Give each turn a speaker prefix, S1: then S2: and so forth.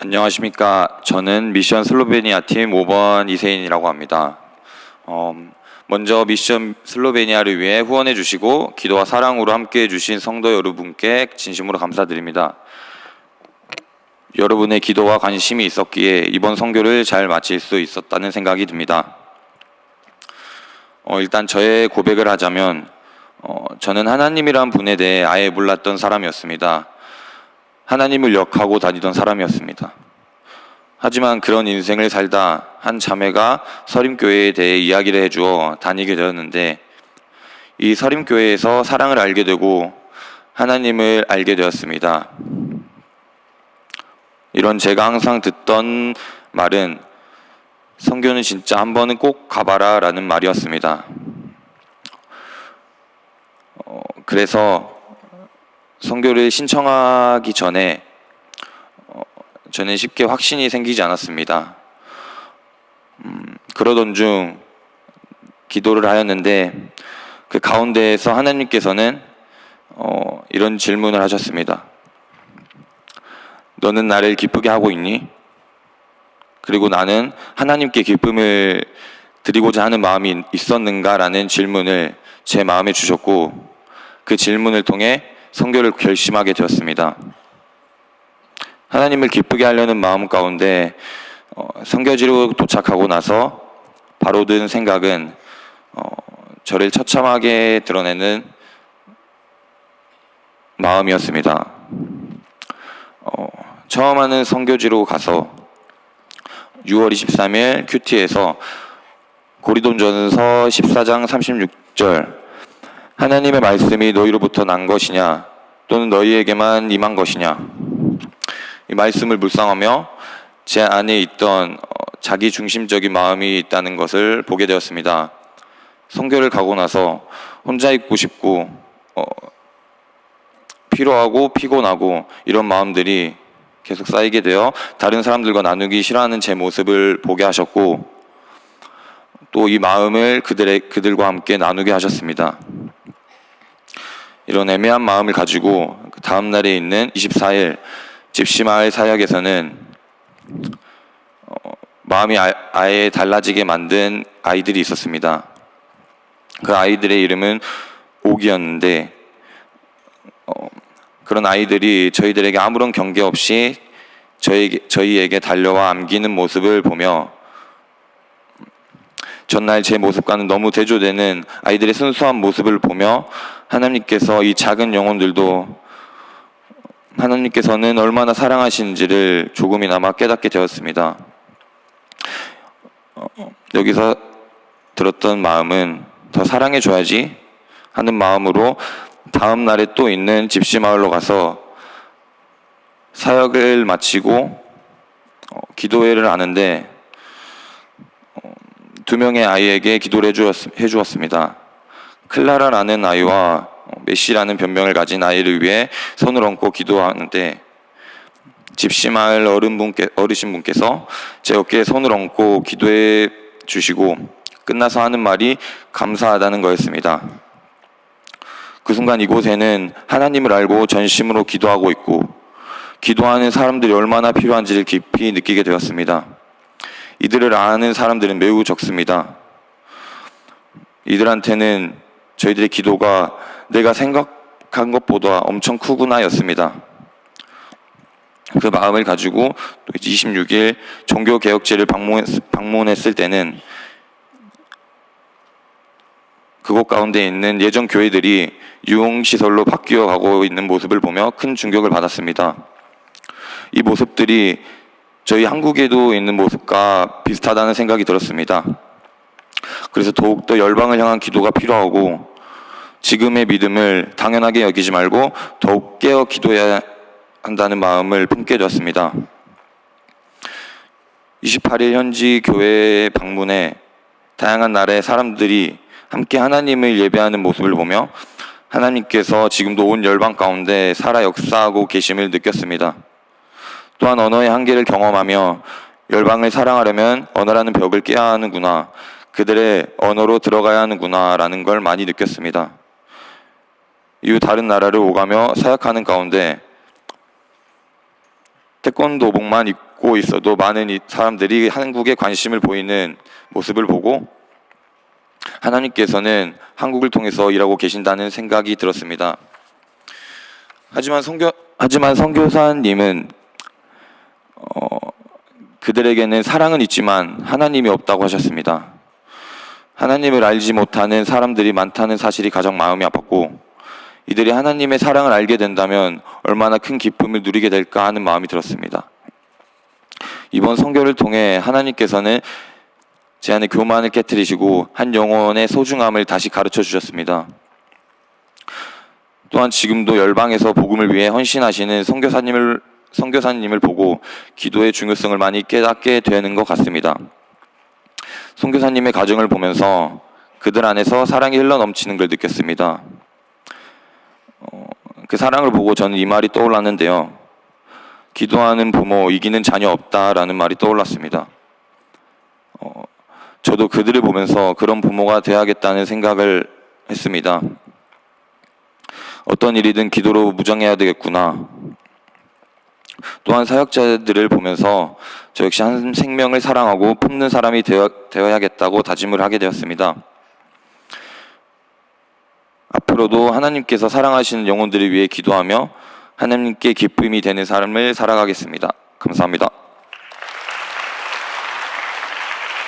S1: 안녕하십니까. 저는 미션 슬로베니아 팀 5번 이세인이라고 합니다. 먼저 미션 슬로베니아를 위해 후원해 주시고 기도와 사랑으로 함께 해주신 성도 여러분께 진심으로 감사드립니다. 여러분의 기도와 관심이 있었기에 이번 선교를 잘 마칠 수 있었다는 생각이 듭니다. 일단 저의 고백을 하자면 저는 하나님이란 분에 대해 아예 몰랐던 사람이었습니다. 하나님을 역하고 다니던 사람이었습니다. 하지만 그런 인생을 살다 한 자매가 서림교회에 대해 이야기를 해주어 다니게 되었는데, 이 서림교회에서 사랑을 알게 되고 하나님을 알게 되었습니다. 이런 제가 항상 듣던 말은 선교는 진짜 한 번은 꼭 가봐라 라는 말이었습니다. 그래서 선교를 신청하기 전에 저는 쉽게 확신이 생기지 않았습니다. 그러던 중 기도를 하였는데 그 가운데에서 하나님께서는 이런 질문을 하셨습니다. 너는 나를 기쁘게 하고 있니? 그리고 나는 하나님께 기쁨을 드리고자 하는 마음이 있었는가라는 질문을 제 마음에 주셨고, 그 질문을 통해 선교를 결심하게 되었습니다. 하나님을 기쁘게 하려는 마음 가운데 선교지로 도착하고 나서 바로 든 생각은 저를 처참하게 드러내는 마음이었습니다. 처음 하는 선교지로 가서 6월 23일 큐티에서 고린도전서 14장 36절 하나님의 말씀이 너희로부터 난 것이냐 또는 너희에게만 임한 것이냐, 이 말씀을 묵상하며 제 안에 있던 자기 중심적인 마음이 있다는 것을 보게 되었습니다. 선교를 가고 나서 혼자 있고 싶고 피로하고 피곤하고 이런 마음들이 계속 쌓이게 되어 다른 사람들과 나누기 싫어하는 제 모습을 보게 하셨고, 또 이 마음을 그들과 함께 나누게 하셨습니다. 이런 애매한 마음을 가지고 그 다음 날에 있는 24일 집시마을 사역에서는 마음이 아예 달라지게 만든 아이들이 있었습니다. 그 아이들의 이름은 옥이었는데 그런 아이들이 저희들에게 아무런 경계 없이 저희에게 달려와 안기는 모습을 보며 전날 제 모습과는 너무 대조되는 아이들의 순수한 모습을 보며 하나님께서 이 작은 영혼들도 하나님께서는 얼마나 사랑하시는지를 조금이나마 깨닫게 되었습니다. 여기서 들었던 마음은 더 사랑해줘야지 하는 마음으로 다음 날에 또 있는 집시마을로 가서 사역을 마치고 기도회를 하는데 두 명의 아이에게 기도를 해주었습니다. 클라라라는 아이와 메시라는 변명을 가진 아이를 위해 손을 얹고 기도하는데, 집시마을 어르신분께서 제 어깨에 손을 얹고 기도해 주시고 끝나서 하는 말이 감사하다는 거였습니다. 그 순간 이곳에는 하나님을 알고 전심으로 기도하고 있고 기도하는 사람들이 얼마나 필요한지를 깊이 느끼게 되었습니다. 이들을 아는 사람들은 매우 적습니다. 이들한테는 저희들의 기도가 내가 생각한 것보다 엄청 크구나 였습니다. 그 마음을 가지고 또 26일 종교개혁지를 방문했을 때는 그곳 가운데 있는 예전 교회들이 유흥시설로 바뀌어 가고 있는 모습을 보며 큰 충격을 받았습니다. 이 모습들이 저희 한국에도 있는 모습과 비슷하다는 생각이 들었습니다. 그래서 더욱더 열방을 향한 기도가 필요하고 지금의 믿음을 당연하게 여기지 말고 더욱 깨어 기도해야 한다는 마음을 품게 되었습니다. 28일 현지 교회에 방문해 다양한 나라의 사람들이 함께 하나님을 예배하는 모습을 보며 하나님께서 지금도 온 열방 가운데 살아 역사하고 계심을 느꼈습니다. 또한 언어의 한계를 경험하며 열방을 사랑하려면 언어라는 벽을 깨야 하는구나, 그들의 언어로 들어가야 하는구나 라는 걸 많이 느꼈습니다. 이후 다른 나라를 오가며 사역하는 가운데 태권도복만 갖고 있어도 많은 사람들이 한국에 관심을 보이는 모습을 보고 하나님께서는 한국을 통해서 일하고 계신다는 생각이 들었습니다. 하지만 선교사님은 그들에게는 사랑은 있지만 하나님이 없다고 하셨습니다. 하나님을 알지 못하는 사람들이 많다는 사실이 가장 마음이 아팠고, 이들이 하나님의 사랑을 알게 된다면 얼마나 큰 기쁨을 누리게 될까 하는 마음이 들었습니다. 이번 선교를 통해 하나님께서는 제 안에 교만을 깨트리시고 한 영혼의 소중함을 다시 가르쳐 주셨습니다. 또한 지금도 열방에서 복음을 위해 헌신하시는 선교사님을 보고 기도의 중요성을 많이 깨닫게 되는 것 같습니다. 선교사님의 가정을 보면서 그들 안에서 사랑이 흘러넘치는 걸 느꼈습니다. 그 사랑을 보고 저는 이 말이 떠올랐는데요. 기도하는 부모 이기는 자녀 없다라는 말이 떠올랐습니다. 저도 그들을 보면서 그런 부모가 되어야겠다는 생각을 했습니다. 어떤 일이든 기도로 무장해야 되겠구나. 또한 사역자들을 보면서 저 역시 한 생명을 사랑하고 품는 사람이 되어야겠다고 다짐을 하게 되었습니다. 앞으로도 하나님께서 사랑하시는 영혼들을 위해 기도하며 하나님께 기쁨이 되는 삶을 살아가겠습니다. 감사합니다.